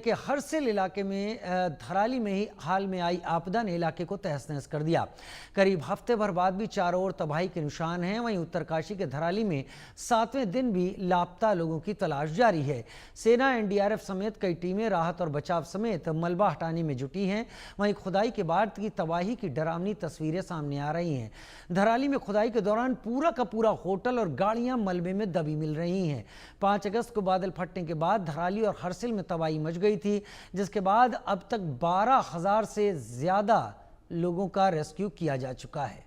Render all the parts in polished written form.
के हरसिल इलाके में धराली में ही हाल में आई आपदा ने इलाके को तहस नहस कर दिया। करीब हफ्ते भर बाद भी चारों ओर तबाही के निशान हैं। वहीं उत्तरकाशी के धराली में 7वें दिन भी लापता लोगों की तलाश जारी है। सेना, एनडीआरएफ समेत कई टीमें राहत और बचाव समेत मलबा हटाने में जुटी हैं। वहीं खुदाई के बाद की तबाही की डरावनी तस्वीरें सामने आ रही हैं। धराली में खुदाई के दौरान पूरा का पूरा होटल और गाड़ियां मलबे में दबी मिल रही हैं। 5 अगस्त को बादल फटने के बाद धराली और हरसिल में तबाही मच गई थी, जिसके बाद अब तक 12,000 से ज्यादा लोगों का रेस्क्यू किया जा चुका है।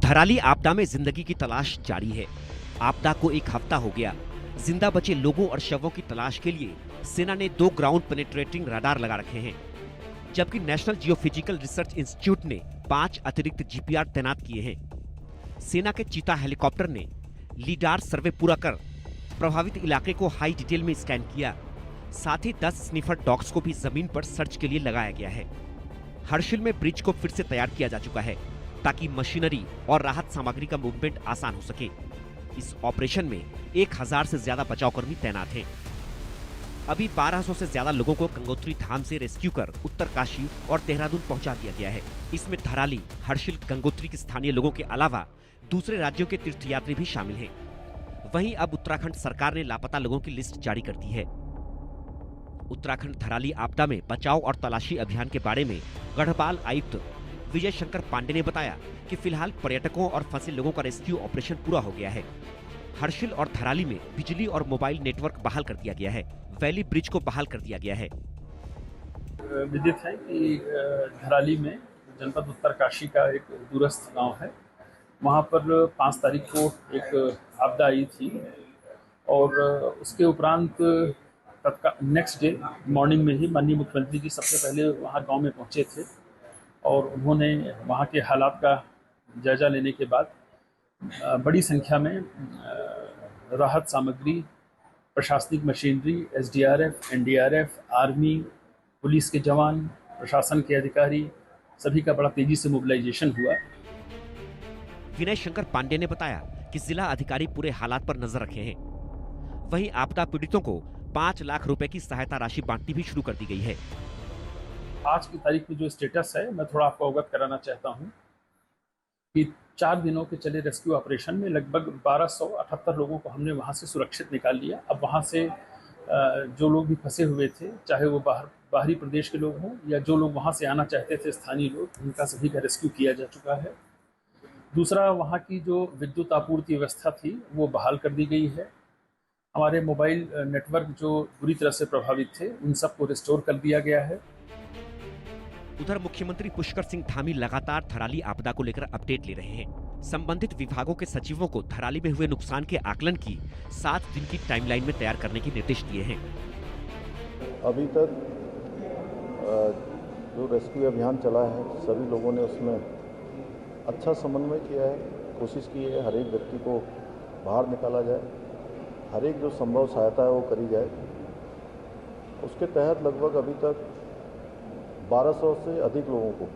धराली आपदा में जिंदगी की तलाश जारी है। आपदा को एक हफ्ता हो गया। जिंदा बचे लोगों और शवों की तलाश के लिए सेना ने 2 ग्राउंड पेनिट्रेटिंग रडार लगा रखे हैं, जबकि नेशनल जियोफिजिकल रिसर्च इंस्टीट्यूट ने 5 अतिरिक्त जीपीआर तैनात किए हैं। सेना के चीता हेलीकॉप्टर ने लीडार सर्वे पूरा कर प्रभावित इलाके को हाई डिटेल में स्कैन किया। साथ ही 10 स्निफर डॉग्स को भी जमीन पर सर्च के लिए लगाया गया है। हर्षिल में ब्रिज को फिर से तैयार किया जा चुका है ताकि मशीनरी और राहत सामग्री का मूवमेंट आसान हो सके। इस ऑपरेशन में 1000 से ज्यादा बचावकर्मी तैनात हैं। अभी 1200 से ज्यादा लोगों को गंगोत्री धाम से रेस्क्यू कर उत्तरकाशी और देहरादून पहुंचा दिया गया है। इसमें धराली, हर्षिल, गंगोत्री के स्थानीय लोगों के अलावा दूसरे राज्यों के तीर्थयात्री भी शामिल हैं। वहीं अब उत्तराखंड सरकार ने लापता लोगों की लिस्ट जारी कर दी है। उत्तराखंड धराली आपदा में बचाव और तलाशी अभियान के बारे में गढ़पाल आयुक्त विजय शंकर पांडे ने बताया कि फिलहाल पर्यटकों और फंसे लोगों का रेस्क्यू ऑपरेशन पूरा हो गया है। हर्षिल और धराली में बिजली और मोबाइल नेटवर्क बहाल कर दिया गया है। वैली ब्रिज को बहाल कर दिया गया है। विदित है कि धराली में जनपद उत्तरकाशी का एक दूरस्थ गांव है। वहां पर 5 तारीख को एक आपदा आई थी और उसके उपरांत नेक्स्ट डे मॉर्निंग में ही माननीय मुख्यमंत्री जी सबसे पहले वहां गांव में पहुंचे थे और उन्होंने वहां के हालात का जायजा लेने के बाद बड़ी संख्या में राहत सामग्री, प्रशासनिक machinery, SDRF, NDRF, army, police के जवान, प्रशासन के अधिकारी, सभी का बड़ा तेजी से मोबिलाइजेशन हुआ। विनय शंकर पांडे ने बताया कि जिला अधिकारी पूरे हालात पर नजर रखे हैं। वहीं आपदा पीड़ितों को 5 लाख रुपए की सहायता राशि बांटनी भी शुरू कर दी गई है। आज की तारीख में जो स्टेटस है, मैं थोड़ा आपको अवगत कराना चाहता हूँ कि 4 दिनों के चले रेस्क्यू ऑपरेशन में लगभग 1278 लोगों को हमने वहाँ से सुरक्षित निकाल लिया। अब वहाँ से जो लोग भी फंसे हुए थे, चाहे वो बाहरी प्रदेश के लोग हों या जो लोग वहाँ से आना चाहते थे स्थानीय लोग, उनका सभी का रेस्क्यू किया जा चुका है। दूसरा, वहाँ की जो विद्युत आपूर्ति व्यवस्था थी वो बहाल कर दी गई है। हमारे मोबाइल नेटवर्क जो बुरी तरह से प्रभावित थे, उन सबको रिस्टोर कर दिया गया है। उधर मुख्यमंत्री पुष्कर सिंह धामी लगातार धराली आपदा को लेकर अपडेट ले रहे हैं। संबंधित विभागों के सचिवों को धराली में हुए नुकसान के आकलन की 7 दिन की टाइमलाइन में तैयार करने के निर्देश दिए हैं। अभी तक जो रेस्क्यू अभियान चला है, सभी लोगों ने उसमें अच्छा समन्वय किया है। कोशिश की है हर एक व्यक्ति को बाहर निकाला जाए, हर एक जो संभव सहायता है वो करी जाए। उसके तहत लगभग अभी तक 1200 से अधिक लोगों को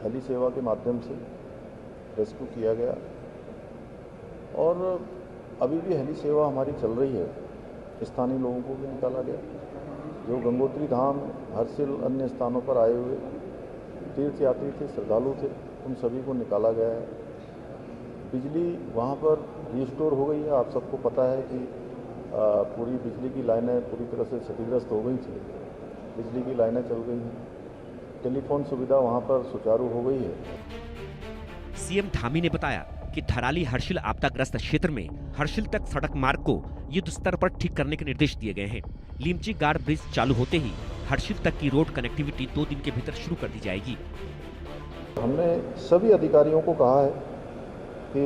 हेली सेवा के माध्यम से रेस्क्यू किया गया और अभी भी हेली सेवा हमारी चल रही है। स्थानीय लोगों को भी निकाला गया, जो गंगोत्री धाम, हर्षिल, अन्य स्थानों पर आए हुए तीर्थयात्री थे, श्रद्धालु थे, उन सभी को निकाला गया है। बिजली वहाँ पर रिस्टोर हो गई है। आप सबको पता है कि पूरी बिजली की लाइनें पूरी तरह से क्षतिग्रस्त हो गई थी, बिजली की लाइनें चल गई हैं। टेलीफोन सुविधा वहां पर सुचारू हो गई है। सीएम धामी ने बताया कि धराली हर्षिल आपदाग्रस्त क्षेत्र में हर्षिल तक सड़क मार्ग को युद्ध स्तर पर ठीक करने के निर्देश दिए गए हैं। लीमची गाड़ ब्रिज चालू होते ही हर्षिल तक की रोड कनेक्टिविटी 2 दिन के भीतर शुरू कर दी जाएगी। हमने सभी अधिकारियों को कहा है कि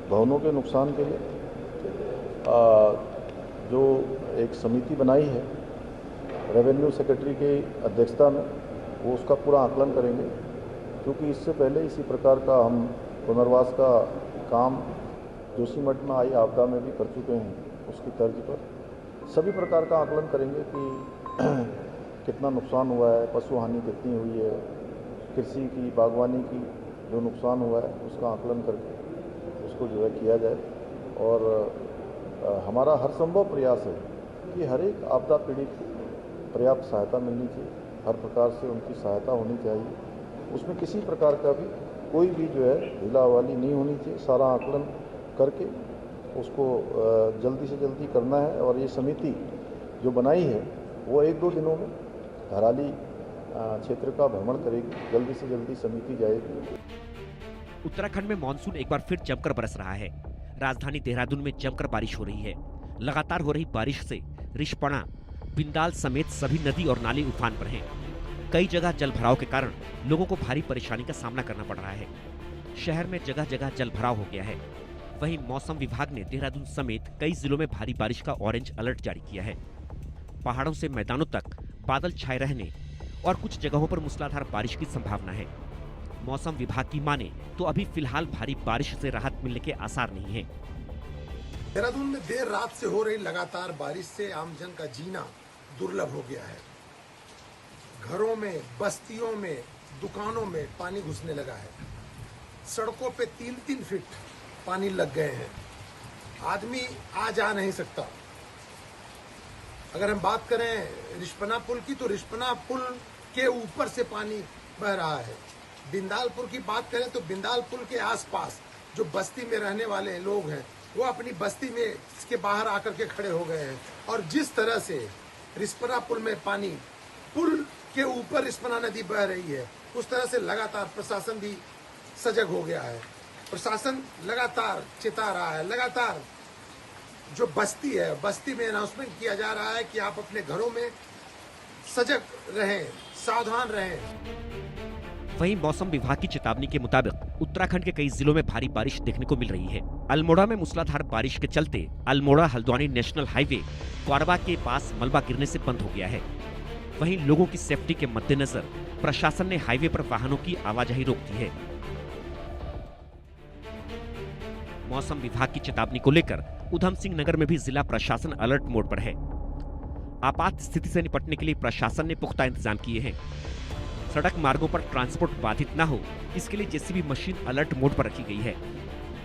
भवनों के नुकसान के लिए जो एक समिति बनाई है रेवेन्यू सेक्रेटरी की अध्यक्षता में, वो उसका पूरा आकलन करेंगे, क्योंकि इससे पहले इसी प्रकार का हम पुनर्वास का काम जोशीमठ में आई आपदा में भी कर चुके हैं। उसकी तर्ज पर सभी प्रकार का आकलन करेंगे कि कितना नुकसान हुआ है, पशु हानि कितनी हुई है, कृषि की, बागवानी की जो नुकसान हुआ है उसका आकलन करके उसको जो है किया जाए। और हमारा हर संभव प्रयास है कि हर एक आपदा पीड़ित को पर्याप्त सहायता मिलनी चाहिए, हर प्रकार से उनकी सहायता होनी चाहिए। उसमें किसी प्रकार का भी कोई भी जो है ढीलावाली नहीं होनी चाहिए। सारा आकलन करके उसको जल्दी से जल्दी करना है। और ये समिति जो बनाई है वो 1-2 दिनों में धराली क्षेत्र का भ्रमण करेगी, जल्दी से जल्दी समिति जाएगी। उत्तराखंड में मानसून एक बार फिर जमकर बरस रहा है। राजधानी देहरादून में जमकर बारिश हो रही है। लगातार हो रही बारिश से रिस्पना, बिंदाल समेत सभी नदी और नाले उफान पर हैं। कई जगह जल भराव के कारण लोगों को भारी परेशानी का सामना करना पड़ रहा है। शहर में जगह जगह जल भराव हो गया है। वहीं मौसम विभाग ने देहरादून समेत कई जिलों में भारी बारिश का ऑरेंज अलर्ट जारी किया है। पहाड़ों से मैदानों तक बादल छाए रहने और कुछ जगहों पर मूसलाधार बारिश की संभावना है। मौसम विभाग की माने तो अभी फिलहाल भारी बारिश से राहत मिलने के आसार नहीं है। देहरादून में देर रात से हो रही लगातार बारिश से आमजन का जीना दुर्लभ हो गया है। घरों में, बस्तियों में, दुकानों में पानी घुसने लगा है। सड़कों पे 3-3 फीट पानी लग गए हैं। आदमी आ जा नहीं सकता। अगर हम बात करें रिस्पना पुल की, तो रिस्पना पुल के ऊपर से पानी बह रहा है। बिंदालपुर की बात करें तो बिंदाल पुल के आसपास जो बस्ती में रहने वाले लोग हैं वो अपनी बस्ती में इसके बाहर आकर के खड़े हो गए हैं। और जिस तरह से रिस्पना पुल में पानी, पुल के ऊपर रिस्पना नदी बह रही है, उस तरह से लगातार प्रशासन भी सजग हो गया है। प्रशासन लगातार चेता रहा है। लगातार जो बस्ती है, बस्ती में अनाउंसमेंट किया जा रहा है कि आप अपने घरों में सजग रहें, सावधान रहें। वहीं मौसम विभाग की चेतावनी के मुताबिक उत्तराखंड के कई जिलों में भारी बारिश देखने को मिल रही है। अल्मोड़ा में मूसलाधार बारिश के चलते अल्मोड़ा हल्द्वानी नेशनल हाईवे क्वारबा के पास मलबा गिरने से बंद हो गया है। वहीं लोगों की सेफ्टी के मद्देनजर प्रशासन ने हाईवे पर वाहनों की आवाजाही रोक दी है। मौसम विभाग की चेतावनी को लेकर उधम सिंह नगर में भी जिला प्रशासन अलर्ट मोड पर है। आपात स्थिति से निपटने के लिए प्रशासन ने पुख्ता इंतजाम किए हैं। सड़क मार्गों पर ट्रांसपोर्ट बाधित न हो, इसके लिए जेसीबी मशीन अलर्ट मोड पर रखी गई है।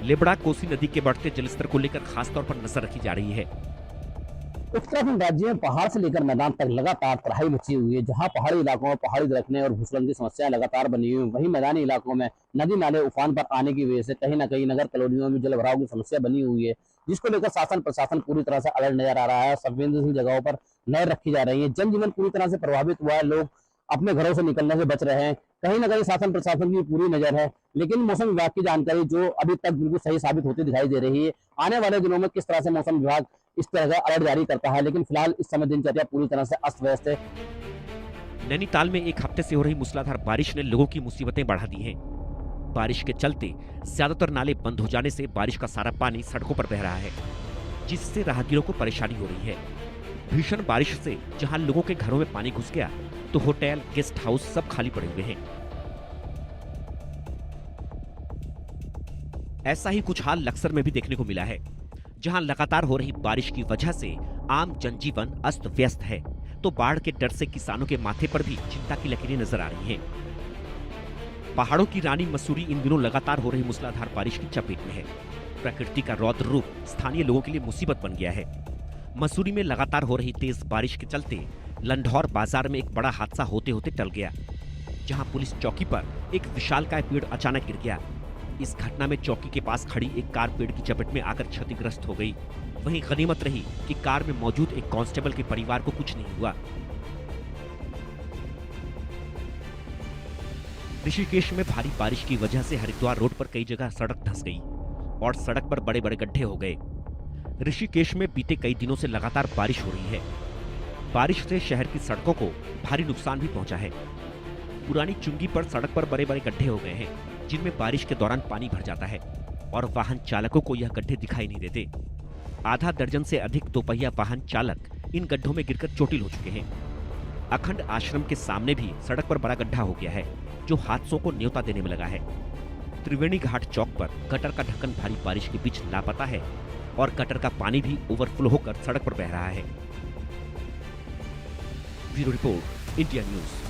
लेबड़ा कोसी नदी के बढ़ते जलस्तर को लेकर खासतौर पर नजर रखी जा रही है। उत्तराखंड राज्य में पहाड़ से लेकर मैदान तक लगातार तबाही मची हुई है। जहां पहाड़ी इलाकों में पहाड़ी दरकने और भूस्खलन की समस्याएं लगातार बनी हुई है, वहीं मैदानी इलाकों में नदी नाले उफान पर आने की वजह से कहीं न कहीं नगर कॉलोनियों में जल भराव की समस्या बनी हुई है, जिसको लेकर शासन प्रशासन पूरी तरह से अलर्ट नजर आ रहा है। संवेदनशील जगहों पर नजर रखी जा रही है। जनजीवन पूरी तरह से प्रभावित हुआ है। लोग अपने घरों से निकलने से बच रहे हैं। कहीं न कहीं शासन प्रशासन की पूरी नजर है, लेकिन मौसम विभाग की जानकारी जो अभी तक बिल्कुल सही साबित होती दिखाई दे रही है। आने वाले दिनों में किस तरह से मौसम विभाग इस तरह का अलर्ट जारी करता है, लेकिन फिलहाल इस समय दिनचर्या पूरी तरह से अस्त व्यस्त है। नैनीताल में एक हफ्ते से हो रही मूसलाधार बारिश ने लोगों की मुसीबतें बढ़ा दी हैं। बारिश के चलते ज्यादातर नाले बंद हो जाने से बारिश का सारा पानी सड़कों पर बह रहा है, जिससे राहगीरों को परेशानी हो रही है। भीषण बारिश से जहां लोगों के घरों में पानी घुस गया, तो होटल, गेस्ट हाउस सब खाली पड़े हुए हैं। ऐसा ही कुछ हाल लक्सर में भी देखने को मिला है, जहां लगातार हो रही बारिश की वजह से आम जनजीवन अस्त व्यस्त है, तो बाढ़ के डर से किसानों के माथे पर भी चिंता की लकीरें नजर आ रही हैं। पहाड़ों की रानी मसूरी इन दिनों लगातार हो रही मूसलाधार बारिश की चपेट में है। प्रकृति का रौद्र रूप स्थानीय लोगों के लिए मुसीबत बन गया है। मसूरी में लगातार हो रही तेज बारिश के चलते लंढौर बाजार में एक बड़ा हादसा होते होते टल गया, जहां पुलिस चौकी पर एक विशालकाय पेड़ अचानक गिर गया। इस घटना में चौकी के पास खड़ी एक कार पेड़ की चपेट में आकर क्षतिग्रस्त हो गई। वहीं गनीमत रही कि कार में मौजूद एक कांस्टेबल के परिवार को कुछ नहीं हुआ। ऋषिकेश में भारी बारिश की वजह से हरिद्वार रोड पर कई जगह सड़क धंस गई और सड़क पर बड़े बड़े गड्ढे हो गए। ऋषिकेश में बीते कई दिनों से लगातार बारिश हो रही है। बारिश से शहर की सड़कों को भारी नुकसान भी पहुंचा है। पुरानी चुंगी पर सड़क पर बड़े बड़े गड्ढे हो गए हैं, जिनमें बारिश के दौरान पानी भर जाता है और वाहन चालकों को यह गड्ढे दिखाई नहीं देते। आधा दर्जन से अधिक दोपहिया वाहन चालक इन गड्ढों में गिरकर चोटिल हो चुके हैं। अखंड आश्रम के सामने भी सड़क पर बड़ा गड्ढा हो गया है, जो हादसों को न्योता देने में लगा है। त्रिवेणी घाट चौक पर गटर का ढक्कन भारी बारिश के बीच लापता है और गटर का पानी भी ओवरफ्लो होकर सड़क पर बह रहा है। Bureau report, India news.